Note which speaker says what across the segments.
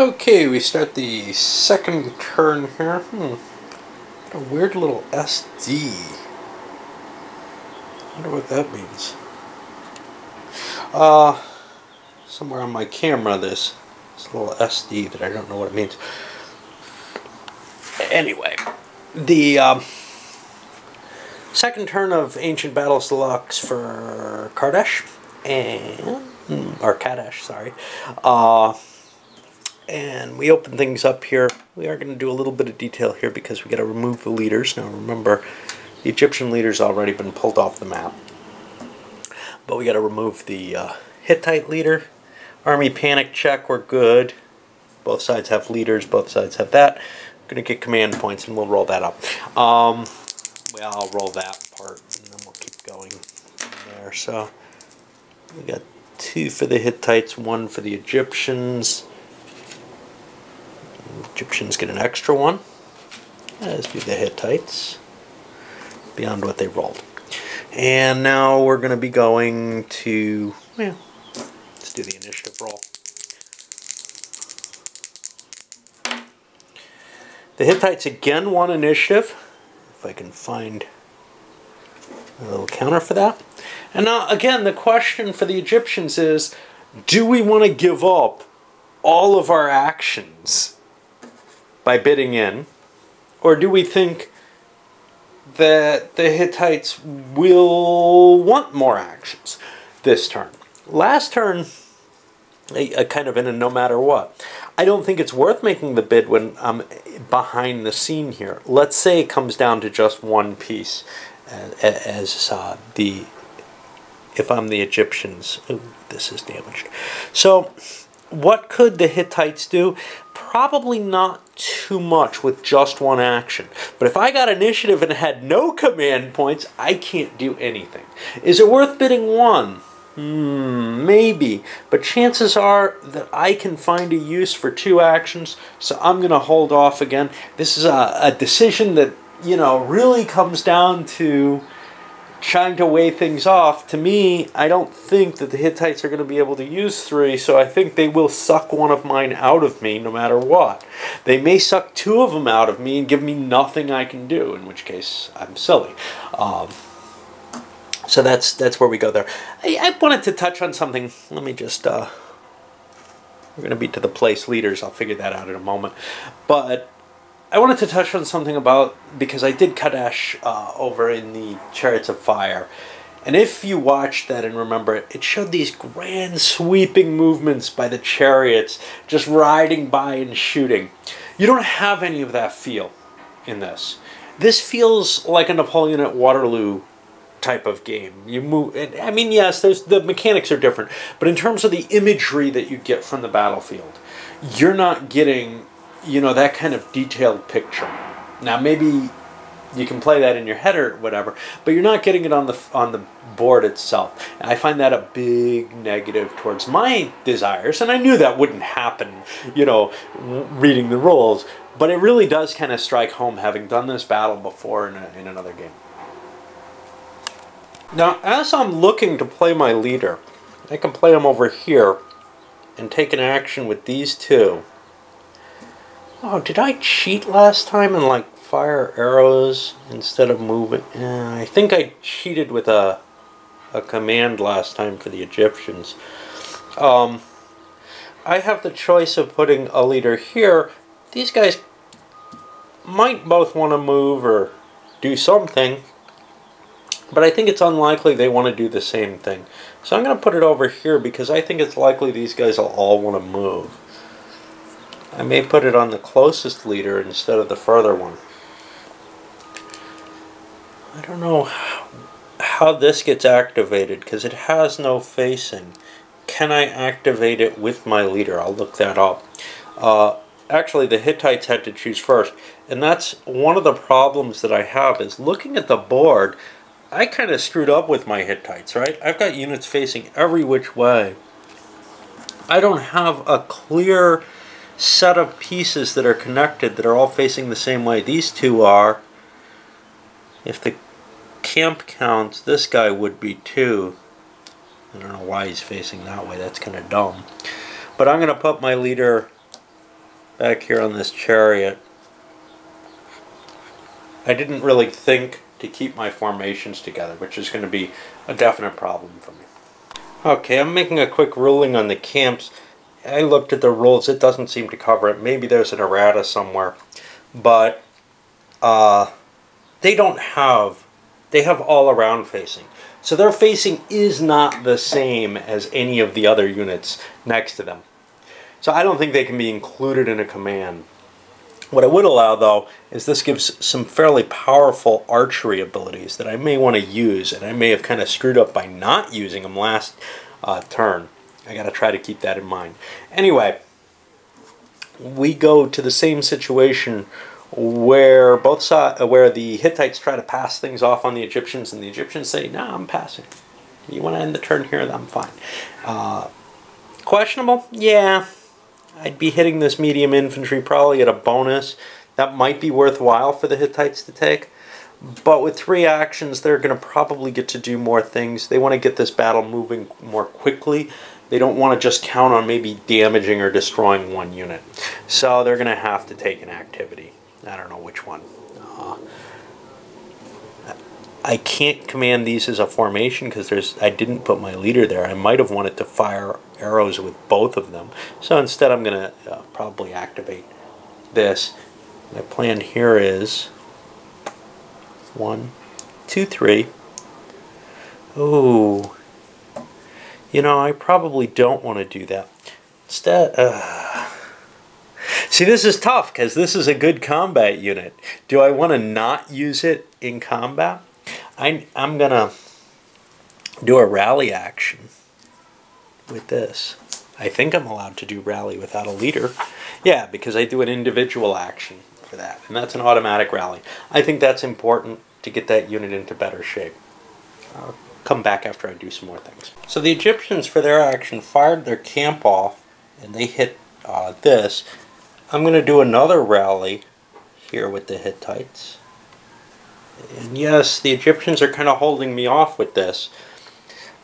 Speaker 1: Okay, we start the second turn here. What a weird little SD. I wonder what that means. Somewhere on my camera there's this little SD that I don't know what it means. Anyway, the second turn of Ancient Battles Deluxe for Kadesh or Kadesh, sorry. And we open things up here. We are going to do a little bit of detail here because we got to remove the leaders. Now remember, the Egyptian leader's already been pulled off the map. But we got to remove the Hittite leader. Army panic check, we're good. Both sides have leaders, both sides have that. We're going to get command points and we'll roll that up. Well, I'll roll that part and then we'll keep going from there. So we got 2 for the Hittites, 1 for the Egyptians. Egyptians get an extra 1, as do the Hittites, beyond what they rolled. And now we're going to be going to, well, let's do the initiative roll. The Hittites again won initiative, if I can find a little counter for that. And now again, the question for the Egyptians is, do we want to give up all of our actions by bidding in, or do we think that the Hittites will want more actions this turn? Last turn, kind of in a no matter what. I don't think it's worth making the bid when I'm behind the scene here. Let's say it comes down to just 1 piece as if I'm the Egyptians. Ooh, this is damaged. So what could the Hittites do? Probably not too much with just 1 action. But if I got initiative and had no command points, I can't do anything. Is it worth bidding 1? Maybe. But chances are that I can find a use for 2 actions, so I'm going to hold off again. This is a decision that, you know, really comes down to trying to weigh things off. To me, I don't think that the Hittites are going to be able to use 3, so I think they will suck 1 of mine out of me no matter what. They may suck 2 of them out of me and give me nothing I can do, in which case I'm silly. So that's where we go there. I wanted to touch on something. Let me just, we're going to be to the place leaders. I'll figure that out in a moment. But I wanted to touch on something about, because I did Kadesh over in the Chariots of Fire. And if you watched that and remember it, it showed these grand sweeping movements by the chariots, just riding by and shooting. You don't have any of that feel in this. This feels like a Napoleon at Waterloo type of game. You move, I mean, yes, the mechanics are different, but in terms of the imagery that you get from the battlefield, you're not getting, you know, that kind of detailed picture. Now maybe you can play that in your head or whatever, but you're not getting it on the board itself. And I find that a big negative towards my desires, and I knew that wouldn't happen, you know, reading the rules, but it really does kind of strike home having done this battle before in another game. Now, as I'm looking to play my leader, I can play him over here and take an action with these 2. Oh, did I cheat last time and like fire arrows instead of moving? I think I cheated with a command last time for the Egyptians. I have the choice of putting a leader here. These guys might both want to move or do something, but I think it's unlikely they want to do the same thing. So I'm going to put it over here because I think it's likely these guys will all want to move. I may put it on the closest leader instead of the further one. I don't know how this gets activated because it has no facing. Can I activate it with my leader? I'll look that up. Actually, the Hittites had to choose first, and that's one of the problems that I have is looking at the board. I kind of screwed up with my Hittites, right? I've got units facing every which way. I don't have a clear set of pieces that are connected that are all facing the same way. These 2 are. If the camp counts, this guy would be 2. I don't know why he's facing that way. That's kind of dumb. But I'm going to put my leader back here on this chariot, I didn't really think to keep my formations together, which is going to be a definite problem for me. Okay, I'm making a quick ruling on the camps. I looked at the rules, it doesn't seem to cover it. Maybe there's an errata somewhere, but they have all around facing. So their facing is not the same as any of the other units next to them. So I don't think they can be included in a command. What I would allow, though, is this gives some fairly powerful archery abilities that I may want to use, and I may have kind of screwed up by not using them last turn. I got to try to keep that in mind. Anyway, we go to the same situation where where the Hittites try to pass things off on the Egyptians, and the Egyptians say, "Nah, I'm passing. You want to end the turn here? I'm fine." Questionable? Yeah. I'd be hitting this medium infantry probably at a bonus. That might be worthwhile for the Hittites to take. But with 3 actions, they're going to probably get to do more things. They want to get this battle moving more quickly. They don't want to just count on maybe damaging or destroying 1 unit. So they're going to have to take an activity. I don't know which one. I can't command these as a formation because I didn't put my leader there. I might have wanted to fire arrows with both of them. So instead I'm going to probably activate this. My plan here is 1, 2, 3. Ooh. You know, I probably don't want to do that. Instead, see, this is tough because this is a good combat unit. Do I want to not use it in combat? I'm going to do a rally action with this. I think I'm allowed to do rally without a leader. Yeah, because I do an individual action for that, and that's an automatic rally. I think that's important to get that unit into better shape. I'll come back after I do some more things. So the Egyptians, for their action, fired their camp off, and they hit this. I'm going to do another rally here with the Hittites. And yes, the Egyptians are kind of holding me off with this,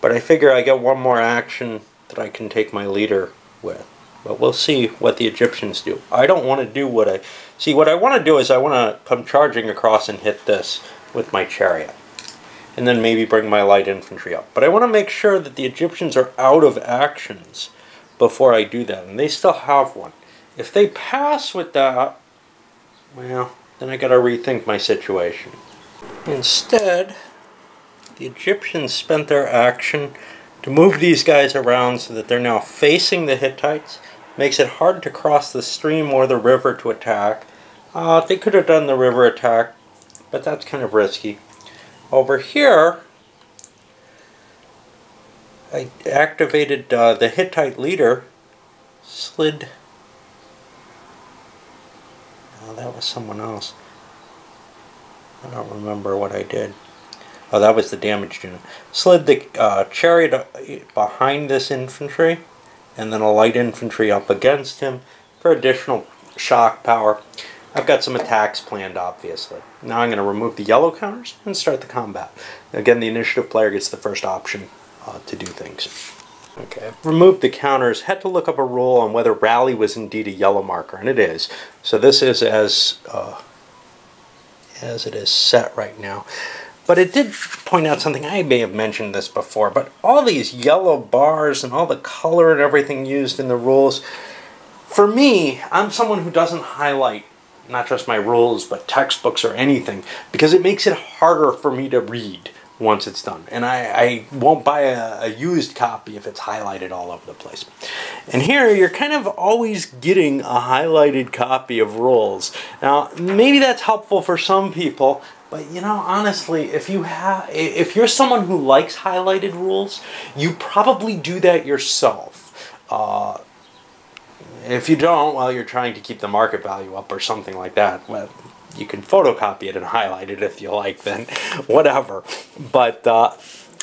Speaker 1: but I figure I get one more action that I can take my leader with. But we'll see what the Egyptians do. I don't want to do what I... See, what I want to do is I want to come charging across and hit this with my chariot. And then maybe bring my light infantry up. But I want to make sure that the Egyptians are out of actions before I do that. And they still have one. If they pass with that, well, then I got to rethink my situation. Instead, the Egyptians spent their action to move these guys around so that they're now facing the Hittites. Makes it hard to cross the stream or the river to attack. They could have done the river attack, but that's kind of risky. Over here, I activated the Hittite leader, slid... Oh, that was someone else. I don't remember what I did. Oh, that was the damaged unit. Slid the chariot behind this infantry, and then a light infantry up against him for additional shock power. I've got some attacks planned, obviously. Now I'm going to remove the yellow counters and start the combat. Again, the initiative player gets the first option to do things. Okay, I've removed the counters. Had to look up a rule on whether rally was indeed a yellow marker, and it is. So this is as it is set right now. But it did point out something. I may have mentioned this before, but all these yellow bars and all the color and everything used in the rules, for me, I'm someone who doesn't highlight not just my rules, but textbooks or anything, because it makes it harder for me to read once it's done. And I won't buy a used copy if it's highlighted all over the place. And here, you're kind of always getting a highlighted copy of rules. Now, maybe that's helpful for some people, but you know, honestly, if you're someone who likes highlighted rules, you probably do that yourself. If you don't, well, you're trying to keep the market value up or something like that. Well, you can photocopy it and highlight it if you like, then whatever. But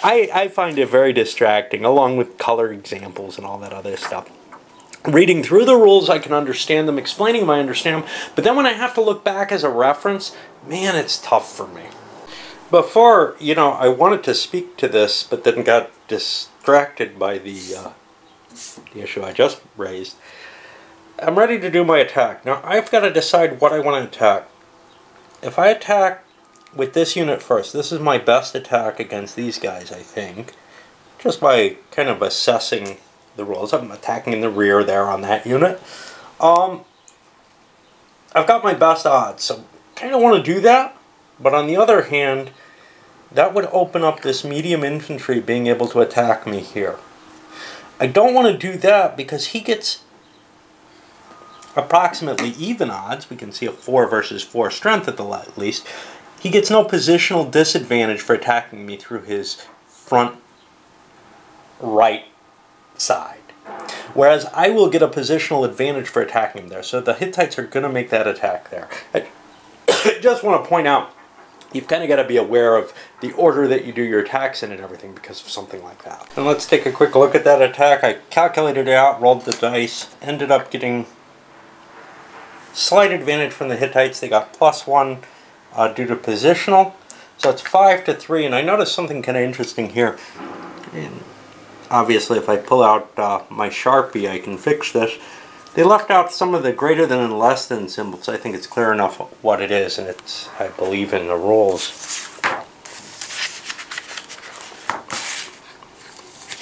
Speaker 1: I find it very distracting, along with color examples and all that other stuff. Reading through the rules, I can understand them. Explaining them, I understand them. But then when I have to look back as a reference, man, it's tough for me. Before, you know, I wanted to speak to this, but then got distracted by the issue I just raised. I'm ready to do my attack. Now I've got to decide what I want to attack. If I attack with this unit first, this is my best attack against these guys, I think. Just by kind of assessing the rolls. I'm attacking in the rear there on that unit. I've got my best odds, so kind of want to do that. But on the other hand, that would open up this medium infantry being able to attack me here. I don't want to do that because he gets approximately even odds. We can see a 4 versus 4 strength at the least. He gets no positional disadvantage for attacking me through his front right side. Whereas I will get a positional advantage for attacking him there. So the Hittites are going to make that attack there. I just want to point out, you've kind of got to be aware of the order that you do your attacks in and everything because of something like that. And let's take a quick look at that attack. I calculated it out, rolled the dice, ended up getting slight advantage from the Hittites. They got +1 due to positional. So it's 5-3, and I noticed something kind of interesting here. And obviously if I pull out my Sharpie I can fix this. They left out some of the greater than and less than symbols. I think it's clear enough what it is, and it's, I believe, in the rules.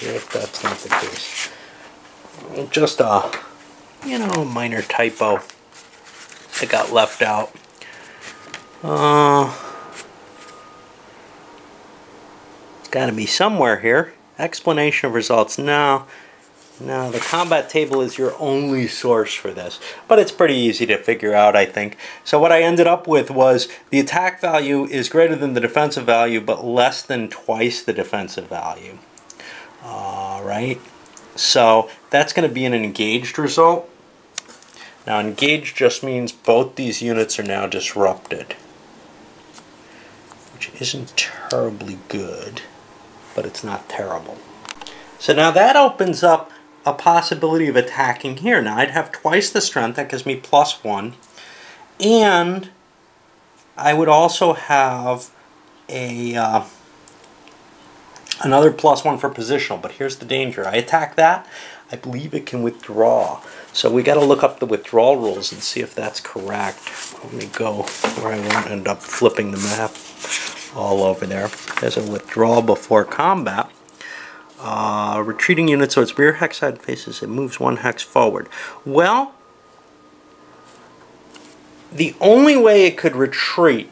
Speaker 1: If that's not the case. Just a, you know, minor typo that got left out. It's got to be somewhere here. Explanation of results. No, the combat table is your only source for this. But it's pretty easy to figure out, I think. So what I ended up with was the attack value is greater than the defensive value, but less than twice the defensive value. Alright, so that's going to be an engaged result. Now engaged just means both these units are now disrupted, which isn't terribly good, but it's not terrible. So now that opens up a possibility of attacking here. Now I'd have twice the strength, that gives me +1, and I would also have a another +1 for positional, but here's the danger. I attack that, I believe it can withdraw. So we got to look up the withdrawal rules and see if that's correct. Let me go where I won't end up flipping the map all over there. There's a withdrawal before combat. Retreating unit, so its rear hex side faces, it moves 1 hex forward. Well, the only way it could retreat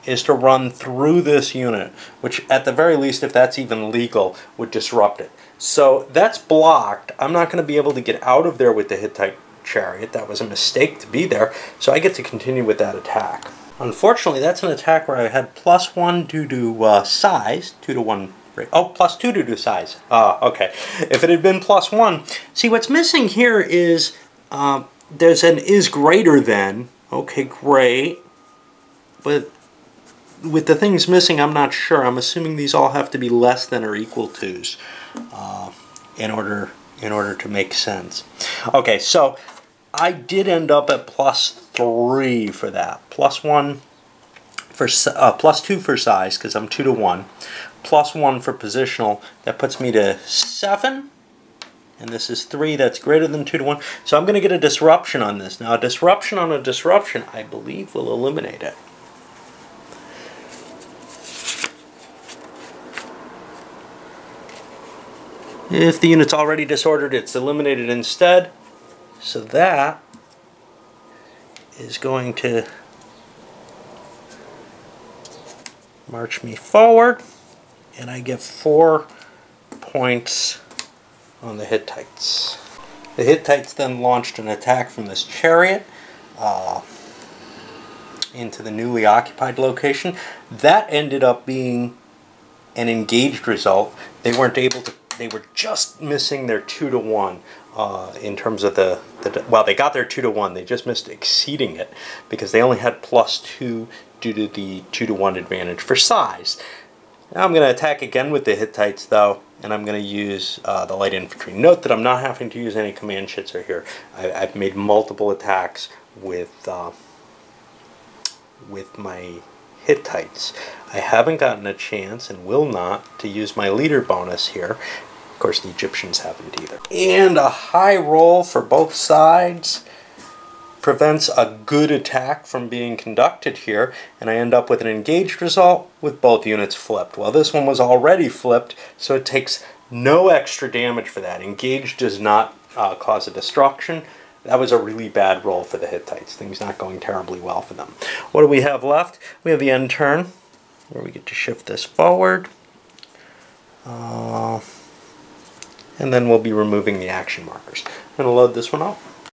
Speaker 1: is to run through this unit, which at the very least, if that's even legal, would disrupt it. So that's blocked. I'm not going to be able to get out of there with the Hittite chariot. That was a mistake to be there, so I get to continue with that attack. Unfortunately, that's an attack where I had +1 due to size, 2-to-1. Oh, +2 due to size. Okay. If it had been +1, see what's missing here is there's an is greater than. Okay, great. But with the things missing, I'm not sure. I'm assuming these all have to be less than or equal to's in order to make sense. Okay, so I did end up at +3 for that. +1 for +2 for size because I'm 2-to-1. +1 for positional. That puts me to 7. And this is 3. That's greater than 2-to-1. So I'm going to get a disruption on this. Now a disruption on a disruption, I believe, will eliminate it. If the unit's already disordered, it's eliminated instead. So that is going to march me forward, and I get 4 points on the Hittites. The Hittites then launched an attack from this chariot into the newly occupied location. That ended up being an engaged result. They weren't able to. They were just missing their 2-to-1 in terms of well, they got their 2-to-1. They just missed exceeding it because they only had +2 due to the 2-to-1 advantage for size. Now I'm going to attack again with the Hittites though, and I'm going to use the light infantry. Note that I'm not having to use any command schütze here. I've made multiple attacks with my Hittites. I haven't gotten a chance, and will not, to use my leader bonus here. course, the Egyptians haven't either. And a high roll for both sides prevents a good attack from being conducted here, and I end up with an engaged result with both units flipped. Well, this one was already flipped, so it takes no extra damage for that. Engaged does not cause a destruction. That was a really bad roll for the Hittites. Things not going terribly well for them. What do we have left? We have the end turn, where we get to shift this forward. And then we'll be removing the action markers. I'm going to load this one up.